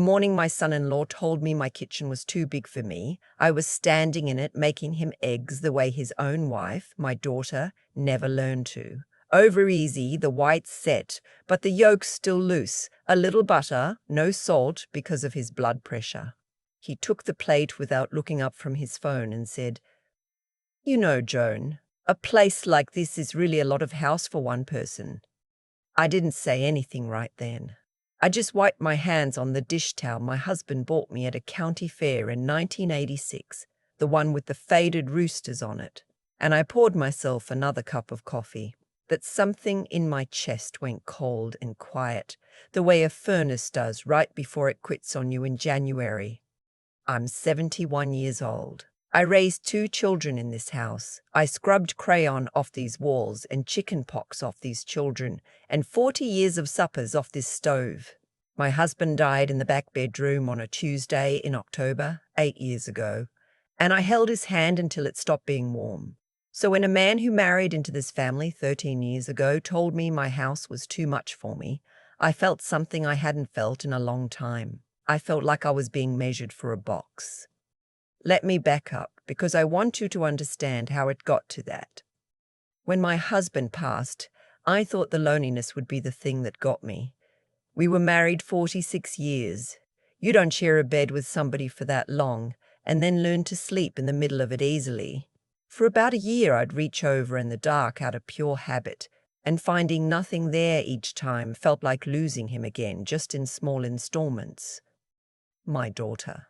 Morning, my son-in-law told me my kitchen was too big for me. I was standing in it, making him eggs the way his own wife, my daughter, never learned to. Over easy, the whites set, but the yolks still loose. A little butter, no salt because of his blood pressure. He took the plate without looking up from his phone and said, "You know, Joan, a place like this is really a lot of house for one person." I didn't say anything right then. I just wiped my hands on the dish towel my husband bought me at a county fair in 1986, the one with the faded roosters on it, and I poured myself another cup of coffee. But something in my chest went cold and quiet, the way a furnace does right before it quits on you in January. I'm 71 years old. I raised 2 children in this house. I scrubbed crayon off these walls and chicken pox off these children and 40 years of suppers off this stove. My husband died in the back bedroom on a Tuesday in October, 8 years ago, and I held his hand until it stopped being warm. So when a man who married into this family 13 years ago told me my house was too much for me, I felt something I hadn't felt in a long time. I felt like I was being measured for a box. Let me back up, because I want you to understand how it got to that. When my husband passed, I thought the loneliness would be the thing that got me. We were married 46 years. You don't share a bed with somebody for that long, and then learn to sleep in the middle of it easily. For about a year I'd reach over in the dark out of pure habit, and finding nothing there each time felt like losing him again, just in small installments. My daughter.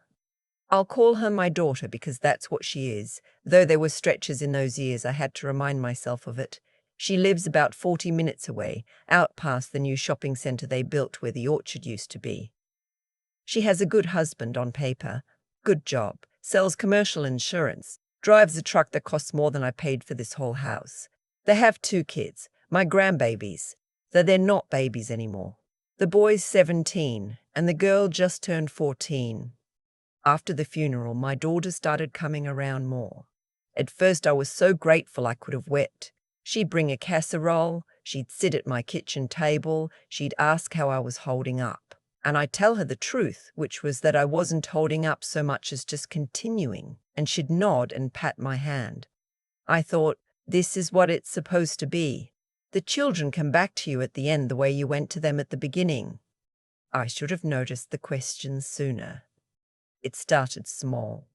I'll call her my daughter because that's what she is, though there were stretches in those years I had to remind myself of it. She lives about 40 minutes away, out past the new shopping centre they built where the orchard used to be. She has a good husband on paper, good job, sells commercial insurance, drives a truck that costs more than I paid for this whole house. They have 2 kids, my grandbabies, though they're not babies anymore. The boy's 17 and the girl just turned 14. After the funeral, my daughter started coming around more. At first, I was so grateful I could have wept. She'd bring a casserole, she'd sit at my kitchen table, she'd ask how I was holding up. And I'd tell her the truth, which was that I wasn't holding up so much as just continuing, and she'd nod and pat my hand. I thought, this is what it's supposed to be. The children come back to you at the end the way you went to them at the beginning. I should have noticed the questions sooner. It started small.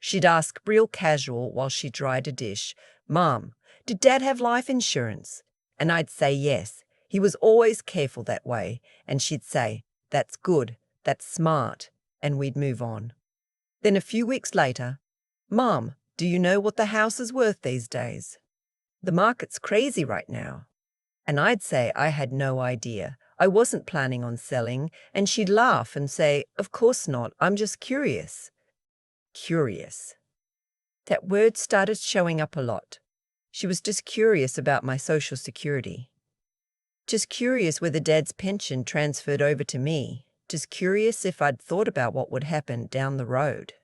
She'd ask real casual while she dried a dish, "Mom, did Dad have life insurance?" And I'd say yes. He was always careful that way. And she'd say, "That's good, that's smart," and we'd move on. Then a few weeks later, "Mom, do you know what the house is worth these days? The market's crazy right now." And I'd say I had no idea. I wasn't planning on selling, and she'd laugh and say, "Of course not, I'm just curious." Curious. That word started showing up a lot. She was just curious about my Social Security. Just curious whether Dad's pension transferred over to me. Just curious if I'd thought about what would happen down the road.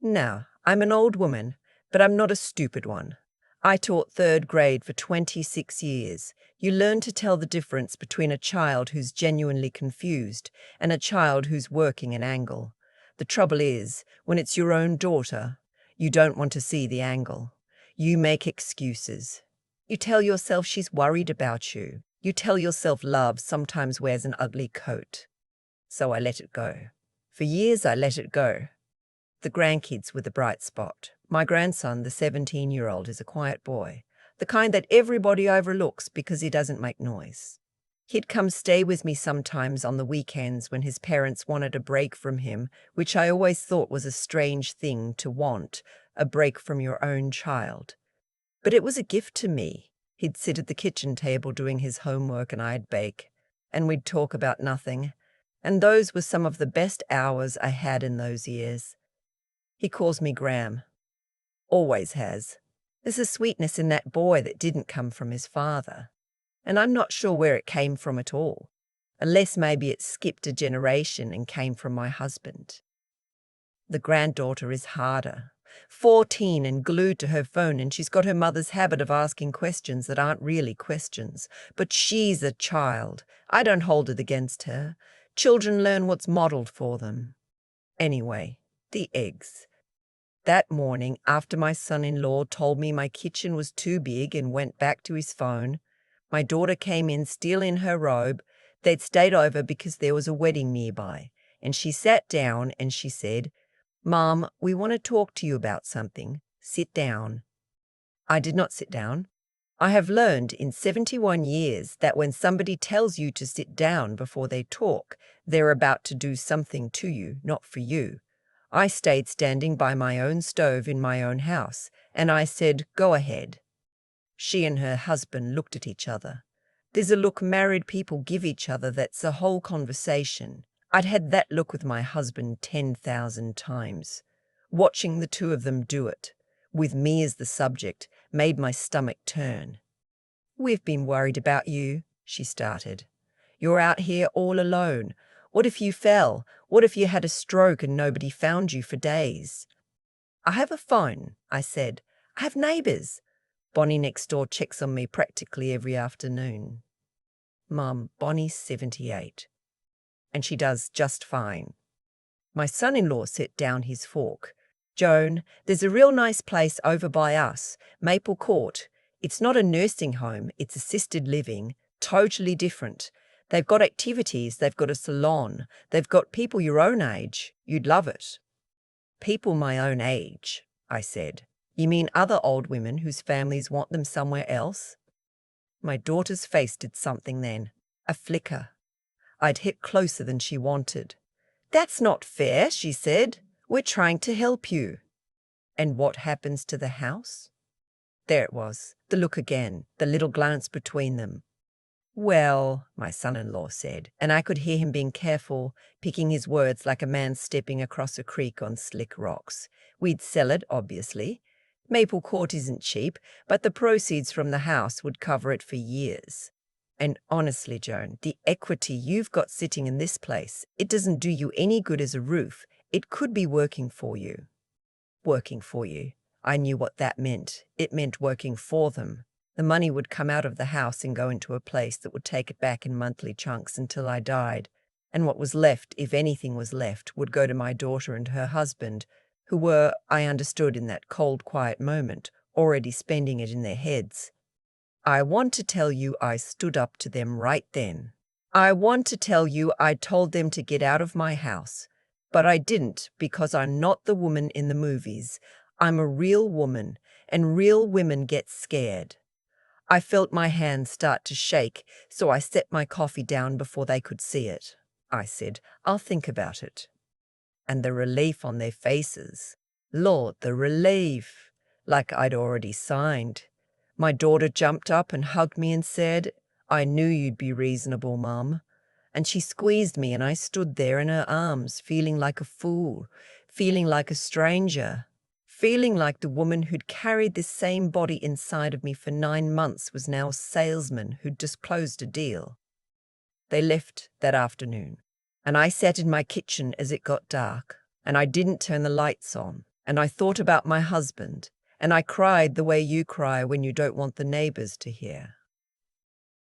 Now, I'm an old woman, but I'm not a stupid one. I taught 3rd grade for 26 years. You learn to tell the difference between a child who's genuinely confused and a child who's working an angle. The trouble is, when it's your own daughter, you don't want to see the angle. You make excuses. You tell yourself she's worried about you. You tell yourself love sometimes wears an ugly coat. So I let it go. For years I let it go. The grandkids were the bright spot. My grandson, the 17-year-old, is a quiet boy, the kind that everybody overlooks because he doesn't make noise. He'd come stay with me sometimes on the weekends when his parents wanted a break from him, which I always thought was a strange thing to want, a break from your own child. But it was a gift to me. He'd sit at the kitchen table doing his homework and I'd bake, and we'd talk about nothing, and those were some of the best hours I had in those years. He calls me Gram. Always has. There's a sweetness in that boy that didn't come from his father. And I'm not sure where it came from at all, unless maybe it skipped a generation and came from my husband. The granddaughter is harder. 14 and glued to her phone, and she's got her mother's habit of asking questions that aren't really questions. But she's a child. I don't hold it against her. Children learn what's modeled for them. Anyway, the eggs. That morning, after my son-in-law told me my kitchen was too big and went back to his phone, my daughter came in still in her robe. They'd stayed over because there was a wedding nearby, and she sat down and she said, "Mom, we want to talk to you about something. Sit down." I did not sit down. I have learned in 71 years that when somebody tells you to sit down before they talk, they're about to do something to you, not for you. I stayed standing by my own stove in my own house, and I said, "Go ahead." She and her husband looked at each other. There's a look married people give each other that's a whole conversation. I'd had that look with my husband 10,000 times. Watching the two of them do it, with me as the subject, made my stomach turn. "We've been worried about you," she started. "You're out here all alone. What if you fell? What if you had a stroke and nobody found you for days?" "I have a phone," I said. "I have neighbours. Bonnie next door checks on me practically every afternoon." "Mum, Bonnie's 78, and she does just fine." My son-in-law set down his fork. "Joan, there's a real nice place over by us, Maple Court. It's not a nursing home, it's assisted living, totally different. They've got activities, they've got a salon, they've got people your own age. You'd love it." "People my own age," I said. "You mean other old women whose families want them somewhere else?" My daughter's face did something then, a flicker. I'd hit closer than she wanted. "That's not fair," she said. "We're trying to help you." "And what happens to the house?" There it was, the look again, the little glance between them. "Well," my son-in-law said, and I could hear him being careful, picking his words like a man stepping across a creek on slick rocks. "We'd sell it, obviously. Maple Court isn't cheap, but the proceeds from the house would cover it for years. And honestly, Joan, the equity you've got sitting in this place, it doesn't do you any good as a roof. It could be working for you." Working for you. I knew what that meant. It meant working for them. The money would come out of the house and go into a place that would take it back in monthly chunks until I died. And what was left, if anything was left, would go to my daughter and her husband, who were, I understood in that cold, quiet moment, already spending it in their heads. I want to tell you I stood up to them right then. I want to tell you I told them to get out of my house. But I didn't, because I'm not the woman in the movies. I'm a real woman, and real women get scared. I felt my hands start to shake, so I set my coffee down before they could see it. I said, "I'll think about it." And the relief on their faces. Lord, the relief! Like I'd already signed. My daughter jumped up and hugged me and said, "I knew you'd be reasonable, Mum." And she squeezed me and I stood there in her arms, feeling like a fool, feeling like a stranger, feeling like the woman who'd carried this same body inside of me for 9 months was now a salesman who'd just closed a deal. They left that afternoon, and I sat in my kitchen as it got dark, and I didn't turn the lights on, and I thought about my husband, and I cried the way you cry when you don't want the neighbors to hear.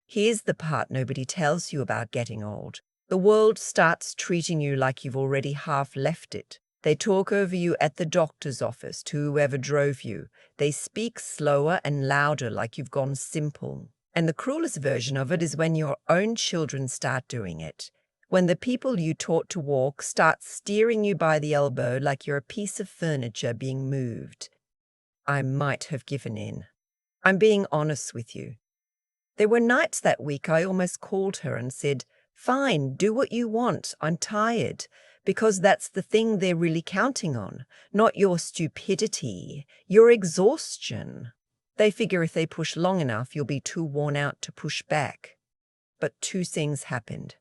Here's the part nobody tells you about getting old. The world starts treating you like you've already half left it. They talk over you at the doctor's office to whoever drove you. They speak slower and louder like you've gone simple. And the cruelest version of it is when your own children start doing it. When the people you taught to walk start steering you by the elbow like you're a piece of furniture being moved. I might have given in. I'm being honest with you. There were nights that week I almost called her and said, "Fine, do what you want, I'm tired," because that's the thing they're really counting on, not your stupidity, your exhaustion. They figure if they push long enough, you'll be too worn out to push back. But 2 things happened.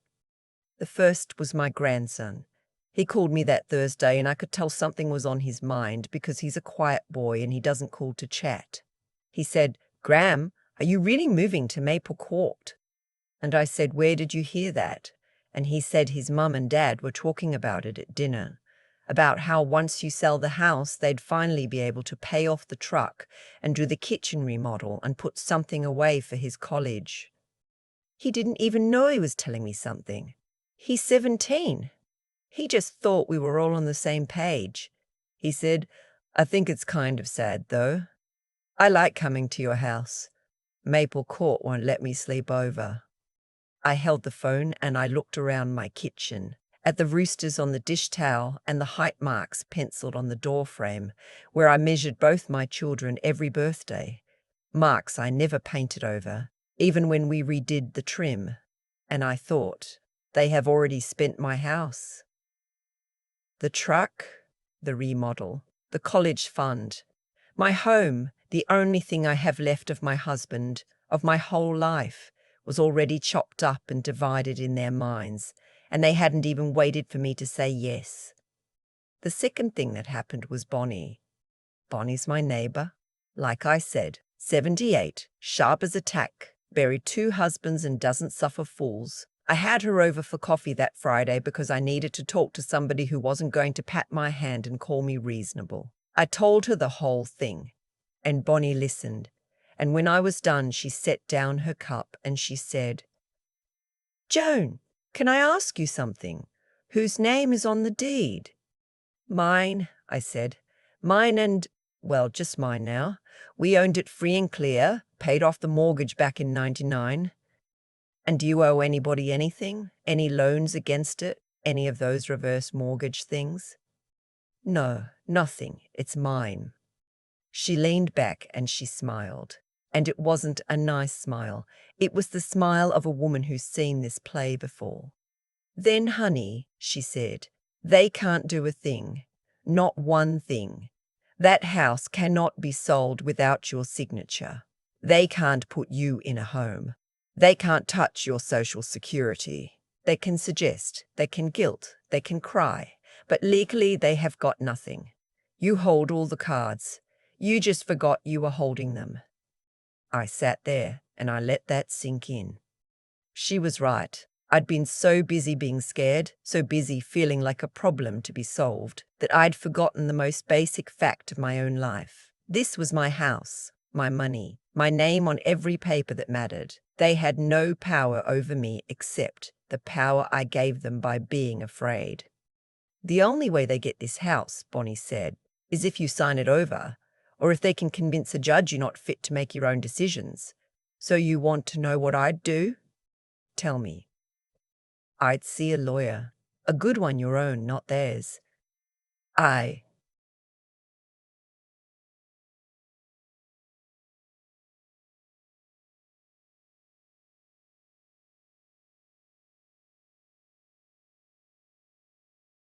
The first was my grandson. He called me that Thursday and I could tell something was on his mind because he's a quiet boy and he doesn't call to chat. He said, "Gram, are you really moving to Maple Court?" And I said, "Where did you hear that?" And he said his mum and dad were talking about it at dinner, about how once you sell the house, they'd finally be able to pay off the truck and do the kitchen remodel and put something away for his college. He didn't even know he was telling me something. He's 17. He just thought we were all on the same page. He said, I think it's kind of sad, though. I like coming to your house. Maple Court won't let me sleep over. I held the phone and I looked around my kitchen, at the roosters on the dish towel and the height marks penciled on the door frame, where I measured both my children every birthday. Marks I never painted over, even when we redid the trim. And I thought, they have already spent my house. The truck, the remodel, the college fund, my home, the only thing I have left of my husband, of my whole life, was already chopped up and divided in their minds, and they hadn't even waited for me to say yes. The second thing that happened was Bonnie. Bonnie's my neighbour. Like I said, 78, sharp as a tack, buried 2 husbands and doesn't suffer fools. I had her over for coffee that Friday because I needed to talk to somebody who wasn't going to pat my hand and call me reasonable. I told her the whole thing, and Bonnie listened, and when I was done she set down her cup and she said, Joan, can I ask you something? Whose name is on the deed? Mine, I said. Mine and, well, just mine now. We owned it free and clear, paid off the mortgage back in 99. And do you owe anybody anything? Any loans against it? Any of those reverse mortgage things? No, nothing. It's mine. She leaned back and she smiled. And it wasn't a nice smile. It was the smile of a woman who's seen this play before. Then, honey, she said, they can't do a thing. Not one thing. That house cannot be sold without your signature. They can't put you in a home. They can't touch your social security. They can suggest, they can guilt, they can cry, but legally they have got nothing. You hold all the cards. You just forgot you were holding them. I sat there and I let that sink in. She was right. I'd been so busy being scared, so busy feeling like a problem to be solved, that I'd forgotten the most basic fact of my own life. This was my house, my money, my name on every paper that mattered. They had no power over me except the power I gave them by being afraid. The only way they get this house, Bonnie said, is if you sign it over, or if they can convince a judge you're not fit to make your own decisions. So you want to know what I'd do? Tell me. I'd see a lawyer, a good one your own, not theirs.